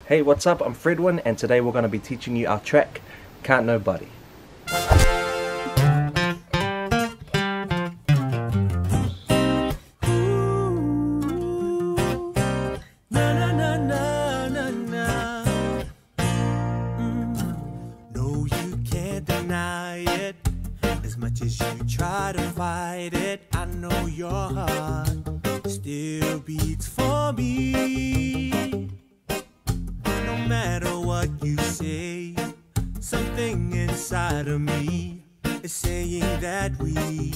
Hey, what's up? I'm Fredwin, and today we're going to be teaching you our track, Can't Nobody. No, you can't deny it. As much as you try to fight it, I know your heart still beats for me. No matter what you say, something inside of me is saying that we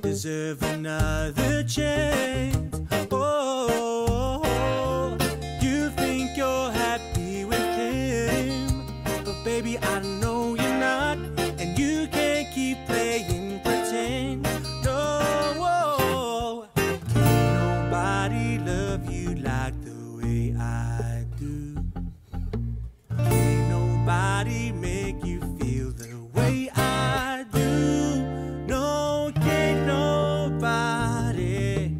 deserve another chance. Oh, you think you're happy with him, but baby, I know you're not, and you can't keep playing pretend. No, can't nobody love you like the way I do. Can't nobody make you feel the way I do. No, can't nobody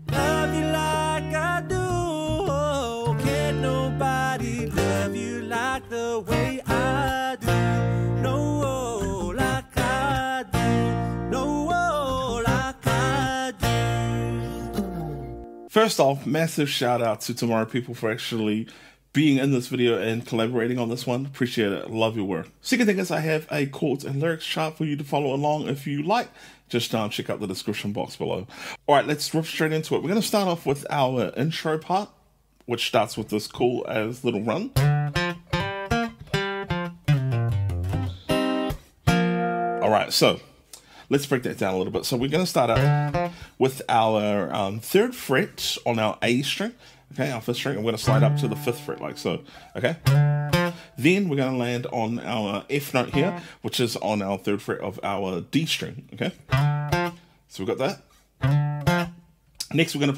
love you like I do. Can't nobody love you like the way I do. No, like I do. No, like I do. First off, massive shout out to Tomorrow People for actually being in this video and collaborating on this one. Appreciate it. Love your work. Second thing is I have a chords and lyrics chart for you to follow along if you like. Just check out the description box below. Alright, let's rip straight into it. We're going to start off with our intro part, which starts with this cool as little run. Alright, so let's break that down a little bit. So we're going to start out with our 3rd fret on our A string. Okay, our 5th string, and we're going to slide up to the 5th fret like so. Okay, then we're going to land on our F note here, which is on our 3rd fret of our D string. Okay, so we've got that. Next we're going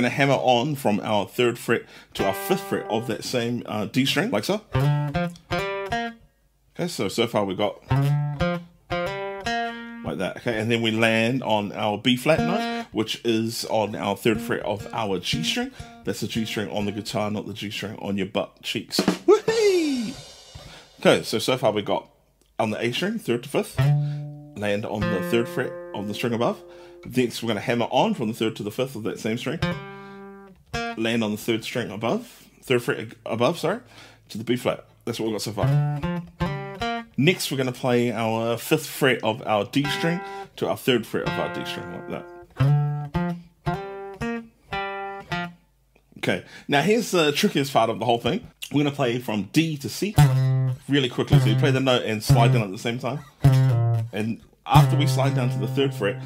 to hammer on from our 3rd fret to our 5th fret of that same D string like so. Okay, so far we've got like that. Okay, and then we land on our B flat note, which is on our 3rd fret of our G string. That's the G string on the guitar, not the G string on your butt cheeks. Woohoo! Okay, so far we got on the A string, 3rd to 5th, land on the 3rd fret of the string above. Next we're going to hammer on from the 3rd to the 5th of that same string, land on the 3rd string above, 3rd fret above, sorry, to the B flat. That's what we've got so far. Next we're going to play our 5th fret of our D string to our 3rd fret of our D string like that. Okay, now here's the trickiest part of the whole thing. We're going to play from D to C really quickly. So you play the note and slide down at the same time. And after we slide down to the 3rd fret,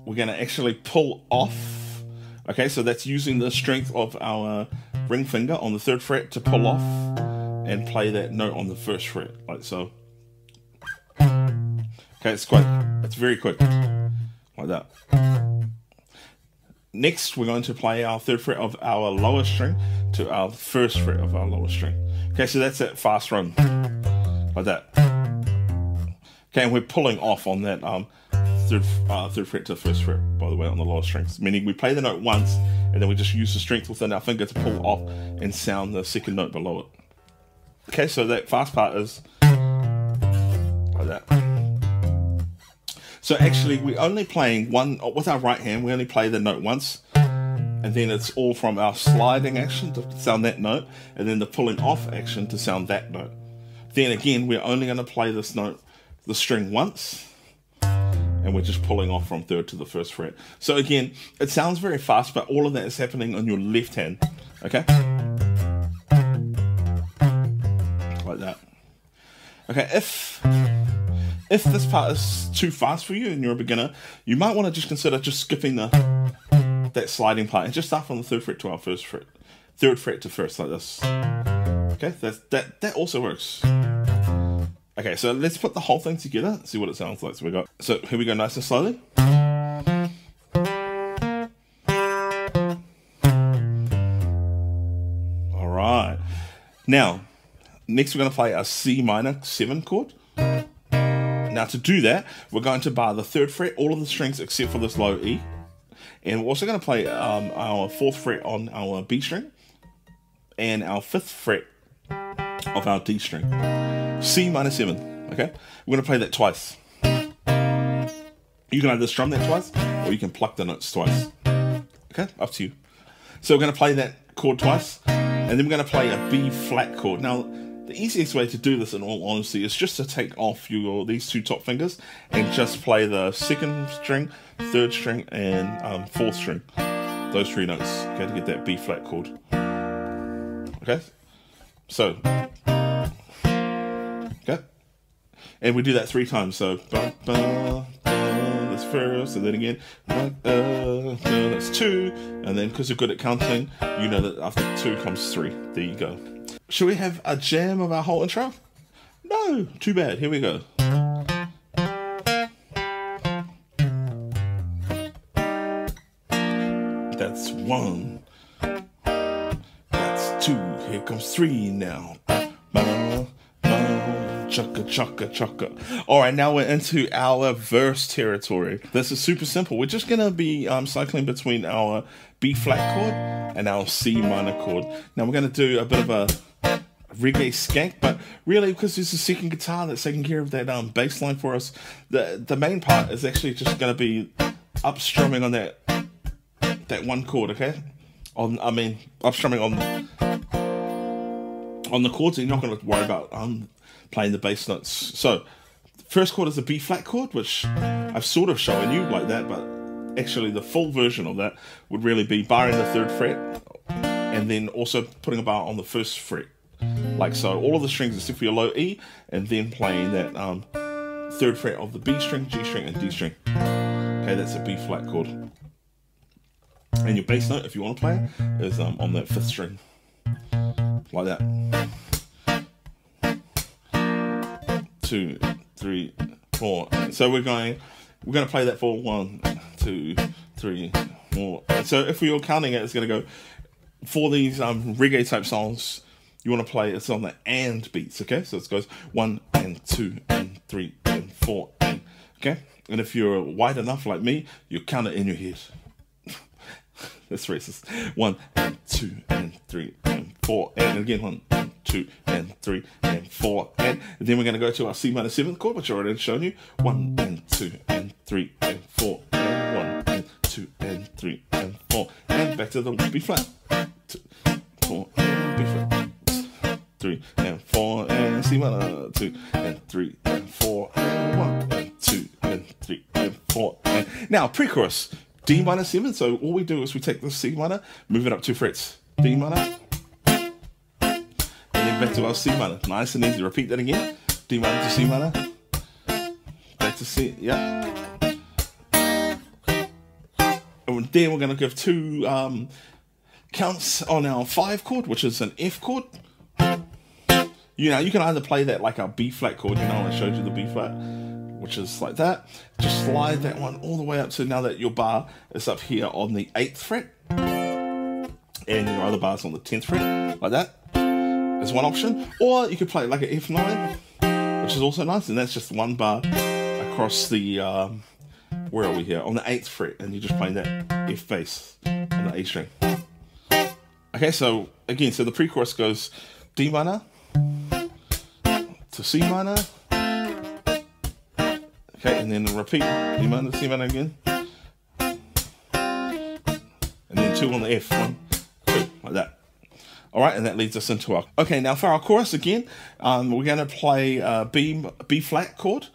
we're going to actually pull off. Okay, so that's using the strength of our ring finger on the 3rd fret to pull off and play that note on the 1st fret, like so. Okay, it's very quick, like that. Next, we're going to play our 3rd fret of our lower string to our 1st fret of our lower string. Okay, so that's that fast run, like that. Okay, and we're pulling off on that 3rd fret to 1st fret, by the way, on the lower strings. Meaning we play the note once, and then we just use the strength within our finger to pull off and sound the 2nd note below it. Okay, so that fast part is like that. So actually, we're only playing one, with our right hand, we only play the note once, and then it's all from our sliding action to sound that note, and then the pulling off action to sound that note. Then again, we're only going to play this note, the string once, and we're just pulling off from 3rd to the 1st fret. So again, it sounds very fast, but all of that is happening on your left hand, okay? Like that. Okay, if this part is too fast for you and you're a beginner, you might want to just consider just skipping that sliding part and just start from the 3rd fret to our 1st fret, 3rd fret to 1st, like this. Okay, that also works. Okay, so let's put the whole thing together, see what it sounds like. So here we go, nice and slowly. All right. Now, next we're going to play a C minor 7 chord. Now to do that, we're going to bar the 3rd fret, all of the strings except for this low E. And we're also going to play our 4th fret on our B string. and our 5th fret of our D string. C minor 7, okay? We're going to play that twice. You can either strum that twice, or you can pluck the notes twice. Okay, up to you. So we're going to play that chord twice, and then we're going to play a B flat chord. Now, the easiest way to do this, in all honesty, is just to take off these 2 top fingers and just play the 2nd string, 3rd string, and 4th string. Those 3 notes, okay, to get that B flat chord. Okay, so, okay, and we do that 3 times. So, that's first, and then again, that's 2, and then because you're good at counting, you know that after 2 comes 3. There you go. Should we have a jam of our whole intro? No, too bad. Here we go. That's 1. That's 2. Here comes 3 now. Chugga, chugga, chugga. Alright, now we're into our verse territory. This is super simple. We're just going to be cycling between our B flat chord and our C minor chord. Now we're going to do a bit of a reggae skank, but really, because there's a second guitar that's taking care of that bass line for us, the main part is actually just going to be up strumming on that 1 chord, okay? Up strumming on the chords, and you're not going to worry about playing the bass notes. So, first chord is a B flat chord, which I've sort of shown you like that, but actually the full version of that would really be barring the 3rd fret, and then also putting a bar on the 1st fret. Like so, all of the strings except for your low E, and then playing that 3rd fret of the B string, G string, and D string. Okay, that's a B flat chord. And your bass note, if you want to play it, is on that 5th string. Like that. 2, 3, 4. So we're going to play that for 1, 2, 3, 4. So if we were counting it, it's going to go for these reggae type songs. You want to play it's on the and beats, okay? So it goes 1 and 2 and 3 and 4 and okay. And if you're wide enough like me, you count it in your head. That's racist. 1 and 2 and 3 and 4 and again 1 and 2 and 3 and 4 and then we're going to go to our C minor 7th chord, which I already shown you. 1 and 2 and 3 and 4 and 1 and 2 and 3 and 4 and back to the B flat. 2, 4 and B flat. 3 and 4 and C minor 2 and 3 and 4 and 1 and 2 and 3 and 4 and now pre-chorus. D minor 7, so all we do is we take the C minor, move it up 2 frets. D minor, and then back to our C minor. Nice and easy. Repeat that again. D minor to C minor, back to C, yeah. And then we're going to give 2 counts on our 5 chord, which is an F chord. You know, you can either play that like a B flat chord, you know, I showed you the B flat, which is like that. Just slide that one all the way up to now that your bar is up here on the 8th fret and your other bar's on the 10th fret, like that. Is one option. Or you could play it like an F9, which is also nice, and that's just 1 bar across the, where are we here? On the 8th fret, and you're just playing that F bass on the A string. Okay, so again, so the pre-chorus goes D minor to C minor. Okay, and then repeat D minor, C minor again. And then 2 on the F, 1, 2, like that. Alright, and that leads us into our... Okay, now for our chorus again, we're going to play B flat chord.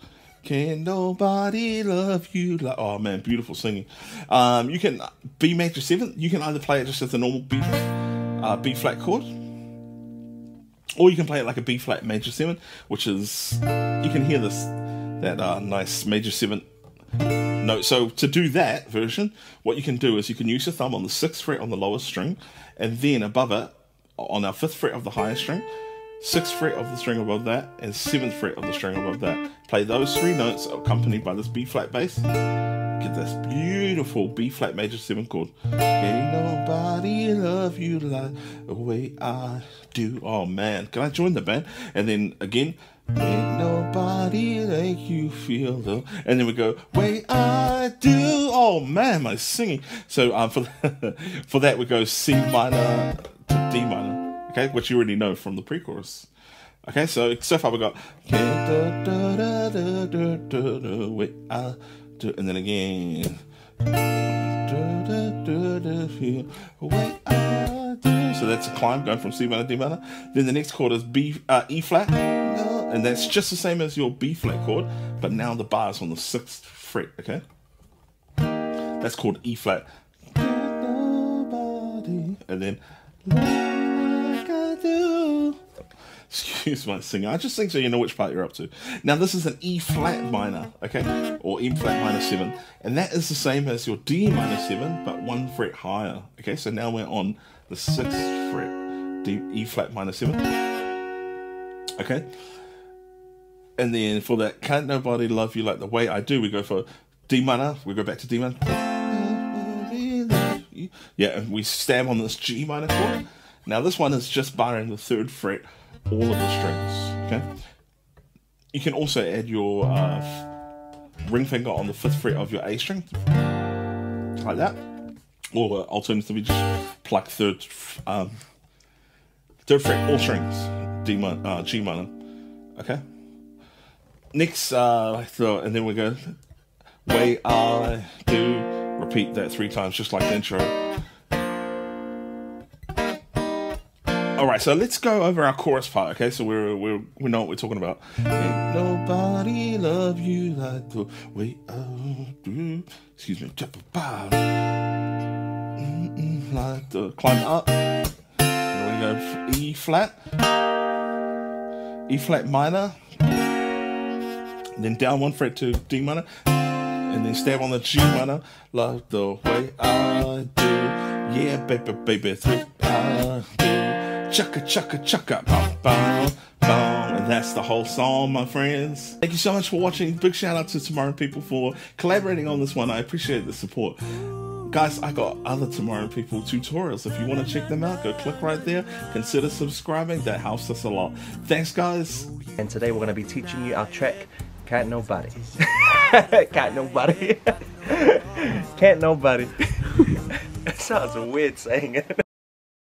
Can nobody love you like... Oh man, beautiful singing. You can... B major 7, you can either play it just as a normal B flat chord, or you can play it like a B flat major 7, which is... You can hear this... that nice major 7 note. So to do that version, what you can do is you can use your thumb on the 6th fret on the lowest string, and then above it, on our 5th fret of the highest string, 6th fret of the string above that, and 7th fret of the string above that. Play those 3 notes accompanied by this B flat bass. Get this beautiful B flat major 7 chord. Ain't nobody love you like the way I do. Oh man, can I join the band? And then again, ain't nobody make you feel the... And then we go, way I do. Oh man, my singing. So for that we go C minor to D minor. okay, which you already know from the pre-chorus. Okay, so far we got and then again. So that's a climb going from C minor, D minor. Then the next chord is E flat, and that's just the same as your B flat chord, but now the bar is on the 6th fret. Okay, that's called E flat. And then like I do. Excuse my singing. I just think so you know which part you're up to. Now this is an E flat minor, okay, or E flat minor 7, and that is the same as your D minor 7, but 1 fret higher. Okay, so now we're on the 6th fret, E flat minor 7. Okay, and then for that Can't Nobody Love You Like the Way I Do, we go for D minor. We go back to D minor. Yeah, and we stab on this G minor chord. Now this one is just barring the 3rd fret, all of the strings. Okay, you can also add your ring finger on the 5th fret of your A string, like that, or alternatively just pluck 3rd fret all strings, G minor. Okay. Next, and then we go way I do. Repeat that 3 times, just like the intro. All right, so let's go over our chorus part. Okay, so we know what we're talking about. Ain't nobody love you like the way I do. Excuse me. Like the climb up. And then we go E flat, E flat minor, then down 1 fret to D minor. And then stab on the G minor, like the way I do. Yeah, baby, baby, 3 I do. Chugga, chugga, chugga, bum, bum, bum. And that's the whole song, my friends. Thank you so much for watching. Big shout out to Tomorrow People for collaborating on this one. I appreciate the support. Guys, I got other Tomorrow People tutorials. If you want to check them out, go click right there. Consider subscribing. That helps us a lot. Thanks, guys. And today we're going to be teaching you our track, Can't Nobody. Can't Nobody. Can't Nobody. It sounds weird saying it.